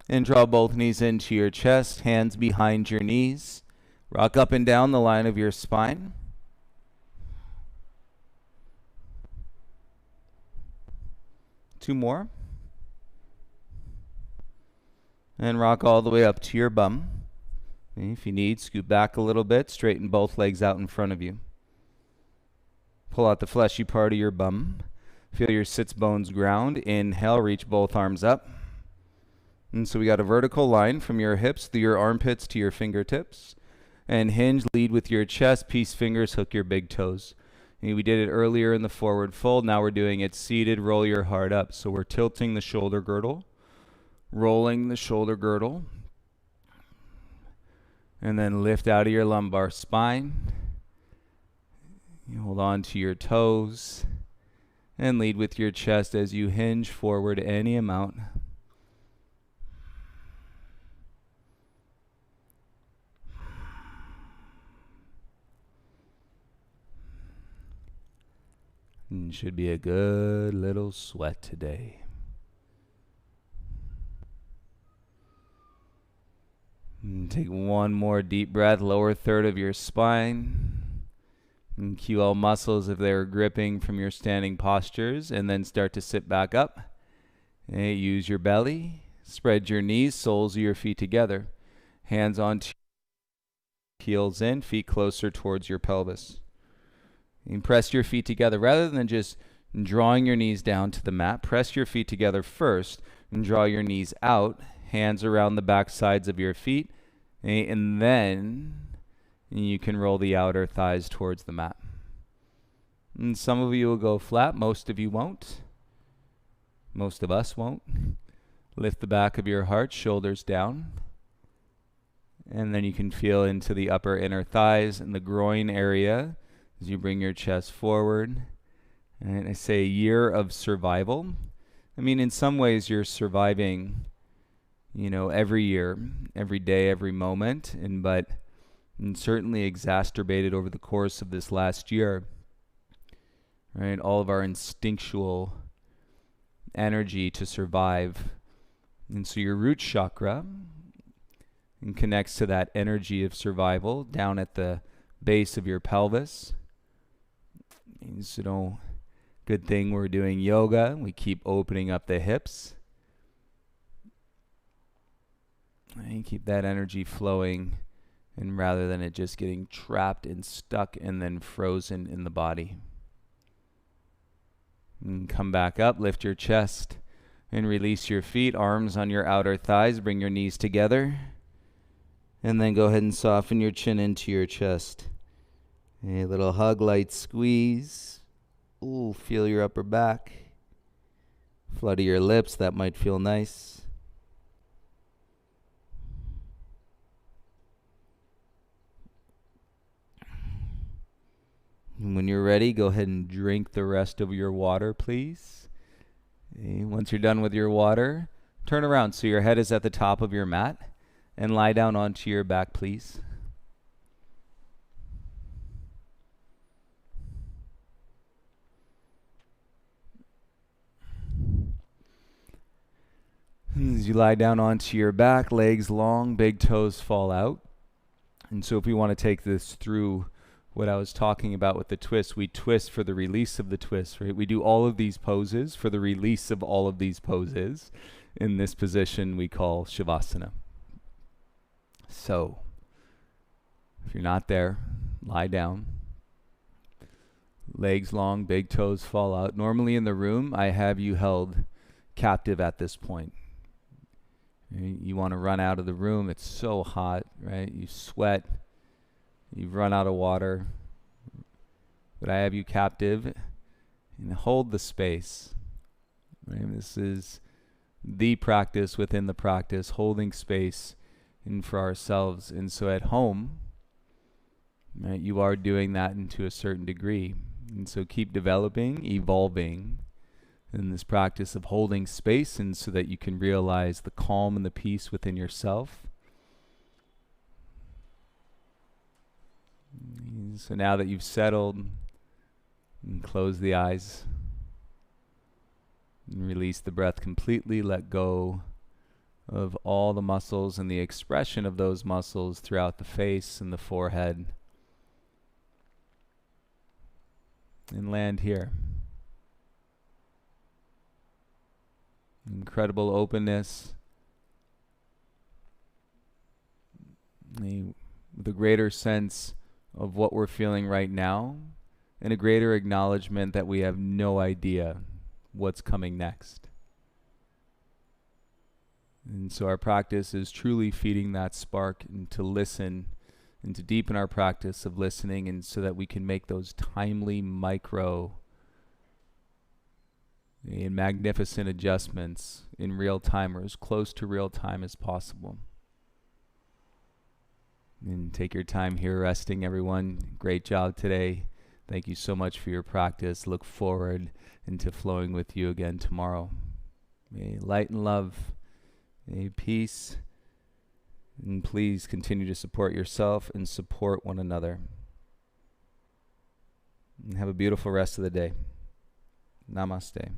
And draw both knees into your chest. Hands behind your knees. Rock up and down the line of your spine. Two more. And rock all the way up to your bum. And if you need, scoot back a little bit. Straighten both legs out in front of you. Pull out the fleshy part of your bum. Feel your sits bones ground. Inhale, reach both arms up. And so we got a vertical line from your hips through your armpits to your fingertips. And hinge, lead with your chest, peace fingers, hook your big toes. And we did it earlier in the forward fold. Now we're doing it seated, roll your heart up. So we're tilting the shoulder girdle, rolling the shoulder girdle, and then lift out of your lumbar spine. You hold on to your toes and lead with your chest as you hinge forward any amount. Should be a good little sweat today. And take one more deep breath, lower third of your spine. And cue all muscles if they're gripping from your standing postures. And then start to sit back up. And use your belly. Spread your knees, soles of your feet together. Hands onto heels in, feet closer towards your pelvis. And press your feet together rather than just drawing your knees down to the mat. Press your feet together first and draw your knees out, hands around the back sides of your feet, and then you can roll the outer thighs towards the mat. And some of you will go flat, most of you won't. Most of us won't. Lift the back of your heart, shoulders down. And then you can feel into the upper inner thighs and the groin area as you bring your chest forward. And I say a year of survival. I mean, in some ways you're surviving, every year, every day, every moment, but certainly exacerbated over the course of this last year. Right? All of our instinctual energy to survive. And so your root chakra connects to that energy of survival down at the base of your pelvis. So good thing we're doing yoga. We keep opening up the hips. And keep that energy flowing, and rather than it just getting trapped and stuck and then frozen in the body. And come back up, lift your chest, and release your feet, arms on your outer thighs. Bring your knees together. And then go ahead and soften your chin into your chest. A little hug, light squeeze. Ooh, feel your upper back. Flutter your lips, that might feel nice. And when you're ready, go ahead and drink the rest of your water, please. Okay, once you're done with your water, turn around so your head is at the top of your mat, and lie down onto your back, please. As you lie down onto your back, legs long, big toes fall out. And so if we want to take this through what I was talking about with the twist. We twist for the release of the twist, right? We do all of these poses for the release of all of these poses in this position we call Shavasana. So, if you're not there, lie down. Legs long, big toes fall out. Normally in the room, I have you held captive at this point. You want to run out of the room. It's so hot, right? You sweat. You've run out of water. But I have you captive and hold the space. Right? This is the practice within the practice, holding space in for ourselves. And so at home, right, you are doing that into a certain degree. And so keep developing, evolving in this practice of holding space, and so that you can realize the calm and the peace within yourself. So now that you've settled, and close the eyes and release the breath completely. Let go of all the muscles and the expression of those muscles throughout the face and the forehead. And land here. Incredible openness. With a greater sense of what we're feeling right now, and a greater acknowledgement that we have no idea what's coming next. And so our practice is truly feeding that spark, and to listen and to deepen our practice of listening, and so that we can make those timely micro and magnificent adjustments in real time, or as close to real time as possible. And take your time here resting, everyone. Great job today. Thank you so much for your practice. Look forward into flowing with you again tomorrow. May light and love, may peace, and please continue to support yourself and support one another. And have a beautiful rest of the day. Namaste.